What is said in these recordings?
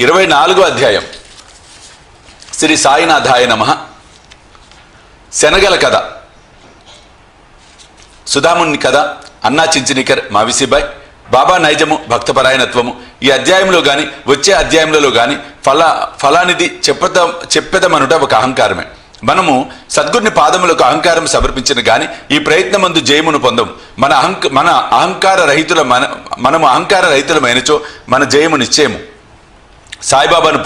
24వ అధ్యాయం. శ్రీ సాయినాథాయ నమః. శనగల కథ, సుధాముని కథ, అన్నా చించినికర్, మావిసిబాయ్, బాబా నైజము, భక్తపరాయణత్వము. ఈ అధ్యాయంలో గాని వచ్చే అధ్యాయంలో గాని ఫలానిది చెప్పెదమనుట ఒక అహంకారమే. మనము సద్గురుని పాదములకు అహంకారం సమర్పించిన గాని ఈ ప్రయత్నమందు జయమును పొందము. మనము అహంకార రహితులమైనచో మన జయము నిశ్చయము. సాయిబాబాను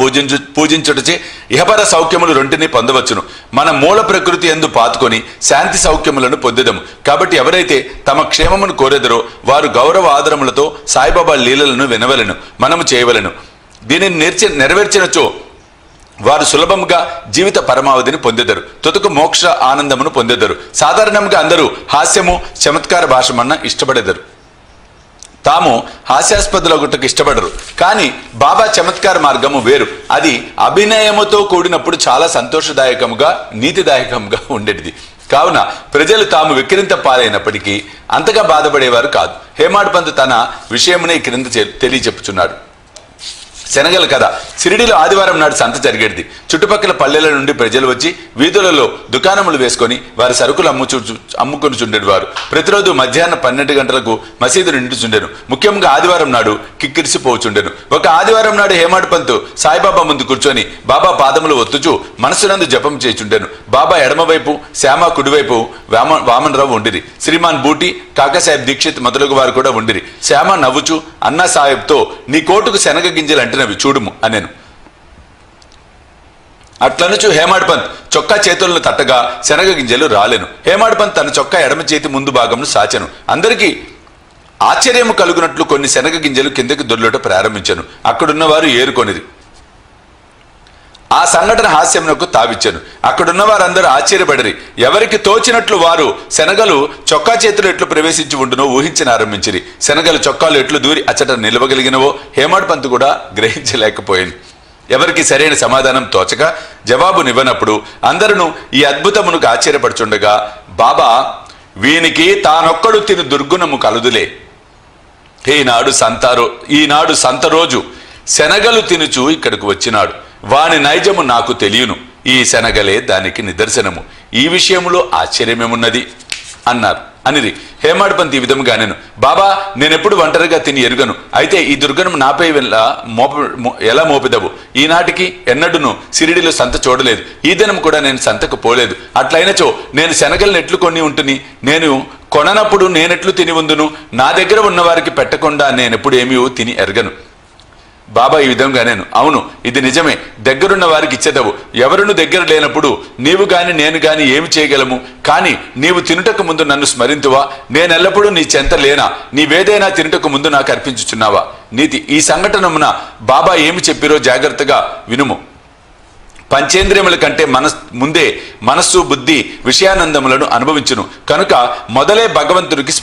పూజించుటచే ఇహపర సౌఖ్యములు రెంటిని పొందవచ్చును. మన మూల ప్రకృతి యందు పాతుకొని శాంతి సౌఖ్యములను పొందెదము. కాబట్టి ఎవరైతే తమ క్షేమమును కోరెదరో వారు గౌరవ ఆదరములతో సాయిబాబా లీలలను వినవలెను, మనము చేయవలెను. దీనిని నెరవేర్చినచో వారు సులభముగా జీవిత పరమావధిని పొందెదరు, తుదకు మోక్ష ఆనందమును పొందెదరు. సాధారణంగా అందరూ హాస్యము, చమత్కార భాషమన్న ఇష్టపడెదరు, తాము హాస్యాస్పదులగుటకు ఇష్టపడరు. కానీ బాబా చమత్కార మార్గము వేరు. అది అభినయముతో కూడినప్పుడు చాలా సంతోషదాయకముగా, నీతిదాయకముగా ఉండేది. కావున ప్రజలు తాము విక్రింత పాలైనప్పటికీ అంతగా బాధపడేవారు కాదు. హేమాడ్ పంత్ తన విషయమునే క్రింద తెలియచెప్పుచున్నాడు. శనగల కథ. సిరిడిలో ఆదివారం నాడు సంత జరిగేది. చుట్టుపక్కల పల్లెల నుండి ప్రజలు వచ్చి వీధులలో దుకాణములు వేసుకొని వారి సరుకులు అమ్ముకొని చుండేవారు. ప్రతిరోజు మధ్యాహ్నం 12 గంటలకు మసీదు నిండుచుండెను. ముఖ్యంగా ఆదివారం నాడు కిక్కిరిసిపోచుండెను. ఒక ఆదివారం నాడు హేమాడ్ పంత్ సాయిబాబా ముందు కూర్చొని బాబా పాదములు ఒత్తుచూ మనసునందు జపం చేయుచుండెను. బాబా ఎడమవైపు, శ్యామ కుడివైపు వామనరావు ఉండిరి. శ్రీమాన్ బూటి, కాకాసాహెబ్ దీక్షిత్ మొదలగు వారు కూడా ఉండిరి. శ్యామ నవ్వుచూ అన్నా సాహెబ్తో, నీ కోటుకు శనగ గింజలు అంటినవి చూడుము అనెను. అట్లనుచు హేమాడ్ పంత్ చొక్కా చేతులను తట్టగా శనగ గింజలు రాలెను. హేమాడ్ పంత్ తన చొక్కా ఎడమ చేతి ముందు భాగంను సాచెను. అందరికీ ఆశ్చర్యము కలుగునట్లు కొన్ని శనగ గింజలు కిందకి దొర్లుట ప్రారంభించెను. అక్కడున్నవారు ఏరుకొనిది. ఆ సంఘటన హాస్యమునకు తావిచ్చెను. అక్కడున్న వారందరూ ఆశ్చర్యపడిరి. ఎవరికి తోచినట్లు వారు శనగలు చొక్కా చేతులు ఎట్లు ప్రవేశించి ఉండునో ఊహించనారంభించిరి. శనగలు చొక్కాలు ఎట్లు దూరి అచ్చట నిలవగలిగినవో హేమాడ్ పంత్ కూడా గ్రహించలేకపోయింది. ఎవరికి సరైన సమాధానం తోచక జవాబునివ్వనప్పుడు అందరూ ఈ అద్భుతమునకు ఆశ్చర్యపడుచుండగా బాబా, వీనికి తానొక్కడు తిని దుర్గుణము కలుదులే. ఈనాడు సంత రోజు శనగలు తినుచు ఇక్కడికి వచ్చినాడు. వాని నైజము నాకు తెలియను. ఈ శనగలే దానికి నిదర్శనము. ఈ విషయంలో ఆశ్చర్యమేమున్నది అనిరి. హేమాడ్ పంత్ ఈ విధముగా నేను, బాబా, నేనెప్పుడు ఒంటరిగా తిని ఎరుగను. అయితే ఈ దుర్గణం నాపై ఎలా మోపిదవు? ఈనాటికి ఎన్నడూను సిరిడిలో సంత చూడలేదు. ఈ దినం కూడా నేను సంతకు పోలేదు. అట్లయినచో నేను శనగలను ఎట్లు కొని ఉంటుంది? నేను కొననప్పుడు నేనెట్లు తిని ఉందును? నా దగ్గర ఉన్నవారికి పెట్టకుండా నేనెప్పుడు ఏమీ తిని ఎరగను. బాబా ఈ విధంగా నేను, అవును, ఇది నిజమే. దగ్గరున్న వారికి ఇచ్చేదవు. ఎవరును దగ్గర లేనప్పుడు నీవు గాని నేను గాని ఏమి చేయగలము? కానీ నీవు తినుటకు ముందు నన్ను స్మరింతువా? నేనెల్లప్పుడూ నీ చెంత లేనా? నీవేదైనా తినుటకు ముందు నాకు అర్పించుచున్నావా? నీతి. ఈ సంఘటనమున బాబా ఏమి చెప్పిరో జాగ్రత్తగా వినుము. పంచేంద్రియముల కంటే ముందే మనస్సు, బుద్ధి విషయానందములను అనుభవించును. కనుక మొదలే భగవంతునికి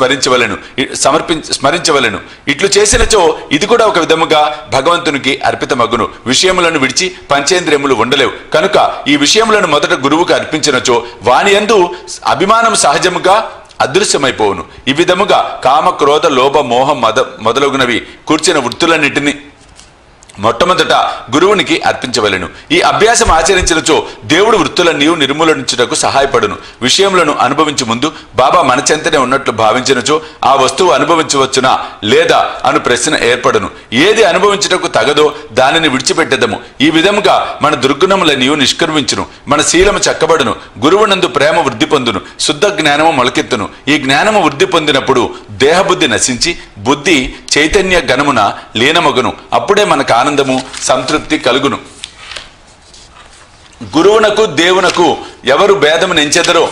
స్మరించవలెను. ఇట్లు చేసినచో ఇది కూడా ఒక విధముగా భగవంతునికి అర్పితమగును. విషయములను విడిచి పంచేంద్రియములు ఉండలేవు. కనుక ఈ విషయములను మొదట గురువుకు అర్పించినచో వాని యందు అభిమానం సహజముగా అదృశ్యమైపోవును. ఈ విధముగా కామ, క్రోధ, లోభ, మోహం, మొదలగునవి కూర్చిన వృత్తులన్నిటినీ మొట్టమొదట గురువునికి అర్పించవలెను. ఈ అభ్యాసం ఆచరించినచో దేవుడు వృత్తులన్నీ నిర్మూలించుటకు సహాయపడును. విషయములను అనుభవించు ముందు బాబా మన చెంతనే ఉన్నట్లు భావించినచో ఆ వస్తువు అనుభవించవచ్చునా లేదా అను ప్రశ్న ఏర్పడును. ఏది అనుభవించుటకు తగదో దానిని విడిచిపెట్టెదము. ఈ విధముగా మన దుర్గుణములన్నీ నిష్క్రమించును. మన శీలము చక్కబడును. గురువునందు ప్రేమ వృద్ధి పొందును. శుద్ధ జ్ఞానము మొలకెత్తును. ఈ జ్ఞానము వృద్ధి పొందినప్పుడు దేహబుద్ధి నశించి బుద్ధి చైతన్య గణమున లీనమగును. అప్పుడే మనకు ఆనందము, సంతృప్తి కలుగును. గురువునకు దేవునకు ఎవరు భేదము నెంచెదరో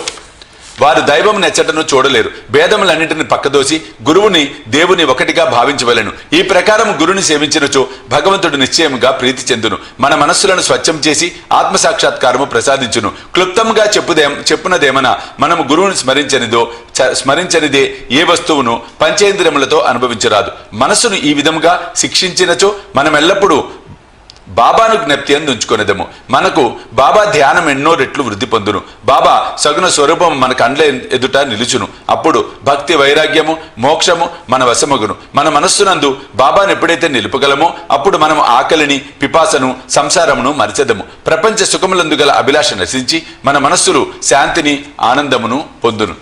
వారు దైవం నెచ్చటను చూడలేరు. భేదములన్నింటిని పక్కదోసి గురువుని, దేవుని ఒకటిగా భావించవలెను. ఈ ప్రకారం గురుని సేవించినచో భగవంతుడు నిశ్చయముగా ప్రీతి చెందును. మన మనస్సులను స్వచ్ఛం చేసి ఆత్మసాక్షాత్కారము ప్రసాదించును. క్లుప్తంగా చెప్పునదేమనా మనము గురువుని స్మరించనిదే ఏ వస్తువును పంచేంద్రియములతో అనుభవించరాదు. మనస్సును ఈ విధముగా శిక్షించినచో మనమెల్లప్పుడూ బాబాను జ్ఞప్తి అందు ఉంచుకొనేదము. మనకు బాబా ధ్యానం ఎన్నో రెట్లు వృద్ధి పొందును. బాబా సగుణ స్వరూపం మన కండ్ల ఎదుట నిలుచును. అప్పుడు భక్తి వైరాగ్యము మోక్షము మన వశమగును. మన మనస్సునందు బాబాను ఎప్పుడైతే నిలుపగలమో అప్పుడు మనం ఆకలిని పిపాసను సంసారమును మరచెదము. ప్రపంచ సుఖములందు గల అభిలాష నశించి మన మనస్సులు శాంతిని ఆనందమును పొందును.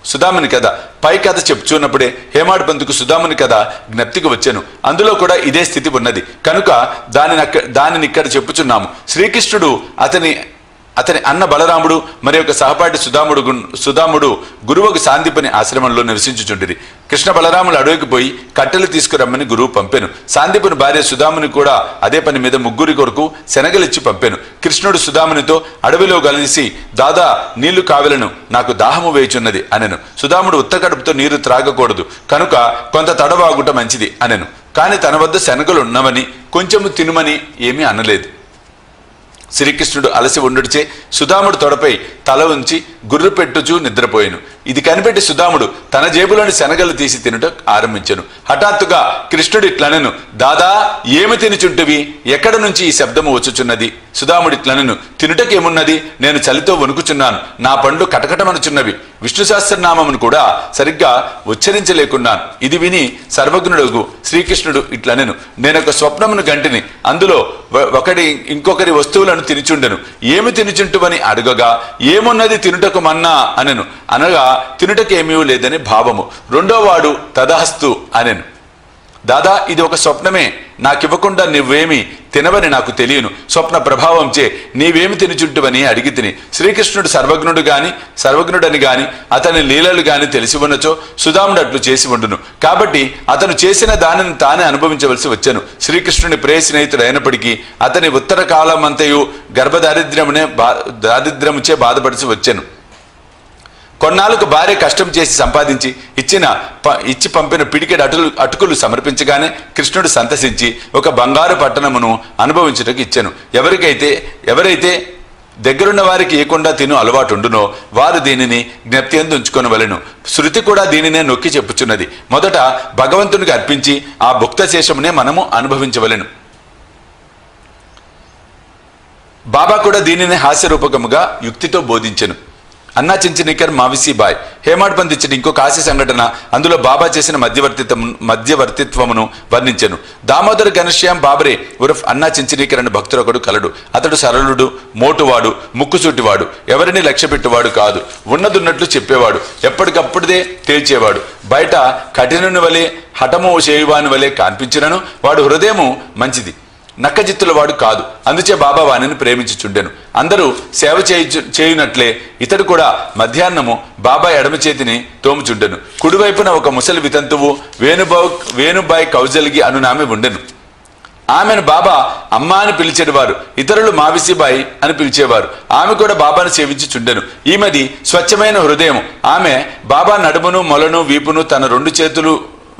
సుధాముని కథ పై కథ చెప్పుచున్నప్పుడే హేమాడ్ పంతుకు సుధాముని కథ జ్ఞప్తికి వచ్చాను. అందులో కూడా ఇదే స్థితి ఉన్నది కనుక దానిని ఇక్కడ చెప్పుచున్నాము. శ్రీకృష్ణుడు అతని అన్న బలరాముడు మరి ఒక సహపాఠి సుధాముడు గురువుకు సాందీపని ఆశ్రమంలో నివసించుచుండిరి. కృష్ణ బలరాములు అడవికి పోయి కట్టెలు తీసుకురమ్మని గురువు పంపాను. సాందీపుని భార్య సుధాముని కూడా అదే పని మీద ముగ్గురి కొరకు శనగలిచ్చి పంపాను. కృష్ణుడు సుధామునితో అడవిలో కలిసి దాదా నీళ్లు కావలను, నాకు దాహము వేయుచున్నది అనెను. సుధాముడు ఉత్తకడుపుతో నీరు త్రాగకూడదు కనుక కొంత తడవాగుట మంచిది అనెను. కాని తన వద్ద శనగలు ఉన్నవని కొంచెము తినుమని ఏమీ అనలేదు. శ్రీకృష్ణుడు అలసి ఉండుడిచే సుధాముడు తొడపై తల ఉంచి గుర్రు పెట్టుచూ నిద్రపోయాను. ఇది కనిపెట్టి సుధాముడు తన జేబులోని శనగలు తీసి తినుట ఆరంభించెను. హఠాత్తుగా కృష్ణుడు ఇట్లనెను, దాదా ఏమి తినుచుంటివి? ఎక్కడ నుంచి ఈ శబ్దము వచ్చుచున్నది? సుధాముడు ఇట్లనెను, తినుటకేమున్నది? నేను చలితో వణుకుచున్నాను, నా పండ్లు కటకటమనుచున్నవి, విష్ణు సహస్రనామమును కూడా సరిగ్గా ఉచ్చరించలేకున్నాను. ఇది విని సర్వజ్ఞుడు శ్రీకృష్ణుడు ఇట్లనెను, నేనొక స్వప్నమును గంటిని, అందులో ఇంకొకరి వస్తువులను తినుచుండెను. ఏమి తినుచుంటువని అడగగా ఏమున్నది తినుటకు మన్నా అనెను. అనగా తినుటకేమీ లేదని భావము. రెండోవాడు తదాస్తు అనెను. దాదా ఇది ఒక స్వప్నమే, నాకివ్వకుండా నువ్వేమి తినవని నాకు తెలియను. స్వప్న ప్రభావంచే నీవేమి తినుచుంటువని అడిగి తిని. శ్రీకృష్ణుడు సర్వజ్ఞుడని గాని అతని లీలలు గాని తెలిసి ఉన్నచో సుధాముడు అట్లు చేసి ఉండును. కాబట్టి అతను చేసిన దానిని తానే అనుభవించవలసి వచ్చాను. శ్రీకృష్ణుని ప్రియ స్నేహితుడు అయినప్పటికీ అతని ఉత్తర కాలమంతయు దారిద్ర్యముచే బాధపడిసి వచ్చాను. కొన్నాళ్ళకు భార్య కష్టం చేసి సంపాదించి ఇచ్చి పంపిన పిడికెడు అటుకులు సమర్పించగానే కృష్ణుడు సంతసించి ఒక బంగారు పట్టణమును అనుభవించుటకు ఇచ్చాను. ఎవరైతే దగ్గరున్న వారికి ఇవ్వకుండా తిను అలవాటు ఉండునో వారు దీనిని జ్ఞప్తి అందు ఉంచుకొనవలెను. శృతి కూడా దీనినే నొక్కి చెప్పుచున్నది. మొదట భగవంతునికి అర్పించి ఆ భుక్త శేషమునే మనము అనుభవించవలెను. బాబా కూడా దీనిని హాస్యరూపకముగా యుక్తితో బోధించెను. అన్నా చించనీకర్ మావిసీబాయ్ హేమాడ్ పంత్ ఇచ్చిన ఇంకొక హాస్య సంఘటన అందులో బాబా చేసిన మధ్యవర్తిత్వమును వర్ణించెను. దామోదర్ ఘనశ్యాం బాబరే ఉరఫ్ అన్నా చించనీకర్ అనే భక్తుడు ఒకడు కలడు. అతడు సరళుడు, మోటువాడు, ముక్కుసూటివాడు, ఎవరిని లక్ష్యపెట్టువాడు కాదు. ఉన్నదున్నట్లు చెప్పేవాడు, ఎప్పటికప్పుడే తేల్చేవాడు. బయట కఠినుని వలె హఠము చేయువాని వలె కనిపించినను వాడు హృదయము మంచిది, నక్కజిత్తుల వాడు కాదు. అందుచే బాబా వాణిని ప్రేమించుచుండెను. అందరూ సేవ చేయునట్లే ఇతడు కూడా మధ్యాహ్నము బాబా ఎడమ చేతిని తోముచుండెను. కుడివైపున ఒక ముసలి వితంతువు వేణుబాయ్ కౌజల్గి అనునామె ఉండెను. ఆమెను బాబా అమ్మ అని పిలిచేవారు, ఇతరులు మావిసిబాయి అని పిలిచేవారు. ఆమె కూడా బాబాను సేవించుచుండెను. ఈమెది స్వచ్ఛమైన హృదయం. ఆమె బాబా నడుమును మొలను వీపును తన 2 చేతులు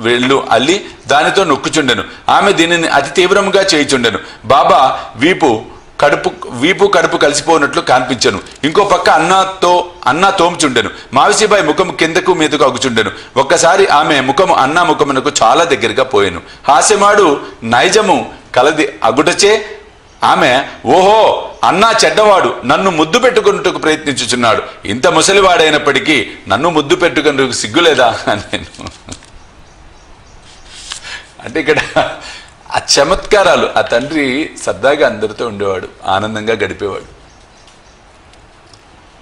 వేళ్ళు అల్లి దానితో నొక్కుచుండెను. ఆమె దీనిని అతి తీవ్రంగా చేయుచుండెను. బాబా వీపు కడుపు కలిసిపోనట్లు కనిపించెను. ఇంకో పక్క అన్నా తోముచుండెను. మావిసిబాయి ముఖము కిందకు మీదకు అగుచుండెను. ఒక్కసారి ఆమె ముఖము అన్నా ముఖమునకు చాలా దగ్గరగా పోయెను. హాస్యమాడు నైజము కలది అగుటచే ఆమె, ఓహో అన్నా చెడ్డవాడు, నన్ను ముద్దు పెట్టుకున్నట్టుకు ప్రయత్నించుచున్నాడు. ఇంత ముసలివాడైనప్పటికీ నన్ను ముద్దు పెట్టుకున్నట్టుకు సిగ్గులేదా అని నేను అంటే ఇక్కడ ఆ చమత్కారాలు. ఆ తండ్రి సరదాగా అందరితో ఉండేవాడు, ఆనందంగా గడిపేవాడు.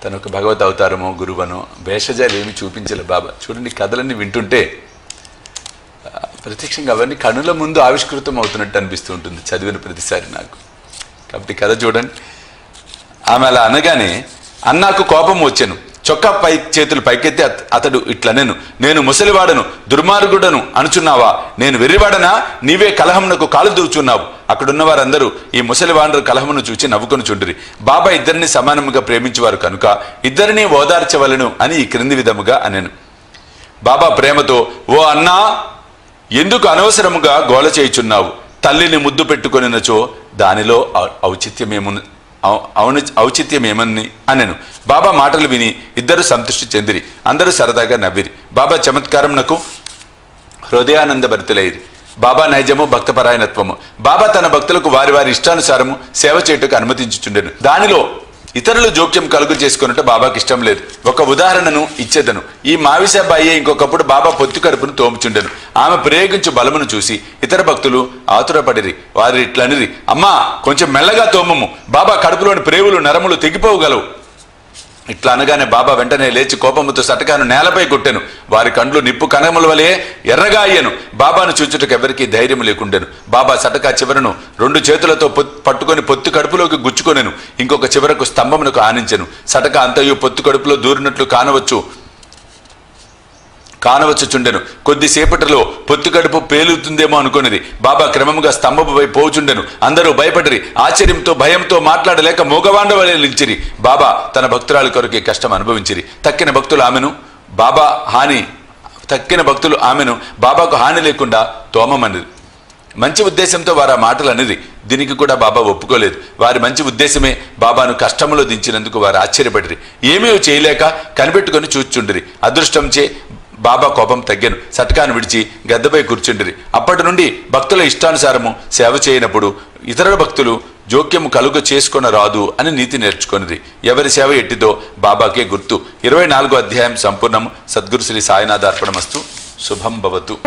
తను ఒక భగవత్ అవతారమో గురువనో భేషజాలు ఏమి చూపించలే బాబా. చూడండి కథలన్నీ వింటుంటే ప్రత్యక్షంగా అవన్నీ కనుల ముందు ఆవిష్కృతం అవుతున్నట్టు అనిపిస్తూ ఉంటుంది చదివిన ప్రతిసారి నాకు. కాబట్టి కథ చూడండి. ఆమె అలా అనగానే అన్నాకు కోపం వచ్చాను. చొక్కా చేతులు పైకెత్తి అతడు ఇట్లనెను, నేను ముసలివాడను, దుర్మార్గుడను అనుచున్నావా? నేను వెర్రివాడనా? నీవే కలహమునకు కాలు దూచున్నావు. అక్కడున్న వారందరూ ఈ ముసలివాడు కలహమును చూచి నవ్వుకొని చుండిరి. బాబా ఇద్దరిని సమానముగా ప్రేమించేవారు కనుక ఇద్దరిని ఓదార్చవలను అని ఈ క్రింది విధముగా అనెను. బాబా ప్రేమతో, ఓ అన్నా, ఎందుకు అనవసరముగా గోల చేయుచున్నావు? తల్లిని ముద్దు పెట్టుకొనినచో దానిలో ఔచిత్యమేమని అనెను. బాబా మాటలు విని ఇద్దరు సంతృష్టి చెందిరి. అందరూ సరదాగా నవ్విరి. బాబా చమత్కారమునకు హృదయానంద భరితులైరి. బాబా నైజము భక్తపరాయణత్వము. బాబా తన భక్తులకు వారి వారి ఇష్టానుసారము సేవ చేయుటకు అనుమతించుచుండెను. దానిలో ఇతరులు జోక్యం కలుగు చేసుకున్నట్టు బాబాకి ఇష్టం లేదు. ఒక ఉదాహరణను ఇచ్చేదను. ఈ మావిసాబాయి ఇంకొకప్పుడు బాబా పొత్తు కడుపును తోముచుండెను. ఆమె ప్రయోగించు బలమును చూసి ఇతర భక్తులు ఆతురపడిరి. వారి ఇట్లనిరి, అమ్మా కొంచెం మెల్లగా తోమము, బాబా కడుపులోని ప్రేవులు నరములు తెగిపోగలవు. ఇట్లా అనగానే బాబా వెంటనే లేచి కోపముతో సటకాను నేలపై కొట్టెను. వారి కండ్లు నిప్పు కణముల వలె ఎర్రగా అయ్యను. బాబాను చూచుటకు ఎవరికీ ధైర్యం లేకుండెను. బాబా సటకా చివరను 2 చేతులతో పట్టుకొని పొత్తు కడుపులోకి గుచ్చుకొనెను. ఇంకొక చివరకు స్తంభమునకు ఆనించెను. సటక అంతయు పొత్తు కడుపులో దూరినట్లు కానవచ్చుచుండెను. కొద్దిసేపటిలో పొత్తు కడుపు పేలుతుందేమో అనుకునేది. బాబా క్రమముగా స్తంభముపై పోచుండెను. అందరూ భయపడిరి. ఆశ్చర్యంతో భయంతో మాట్లాడలేక మూగవాండ వలె నిలిచిరి. బాబా తన భక్తురాలి కొరకే కష్టం అనుభవించిరి. తక్కిన భక్తులు ఆమెను బాబాకు హాని లేకుండా తోమమనిరి. మంచి ఉద్దేశంతో వారు ఆ మాటలు అనేది. దీనికి కూడా బాబా ఒప్పుకోలేదు. వారి మంచి ఉద్దేశమే బాబాను కష్టములో దించినందుకు వారు ఆశ్చర్యపడిరి. ఏమీ చేయలేక కనిపెట్టుకుని చూచుండిరి. అదృష్టంచే బాబా కోపం తగ్గాను. సటకాను విడిచి గద్దపై కూర్చుండిరి. అప్పటి నుండి భక్తుల ఇష్టానుసారము సేవ చేయనప్పుడు ఇతర భక్తులు జోక్యము కలుగు చేసుకొన రాదు అని నీతి నేర్చుకొనిది. ఎవరి సేవ ఎట్టిదో బాబాకే గుర్తు. 24వ అధ్యాయం సంపూర్ణము. సద్గురు శ్రీ సాయినాథ అర్పణమస్తు. శుభం భవతు.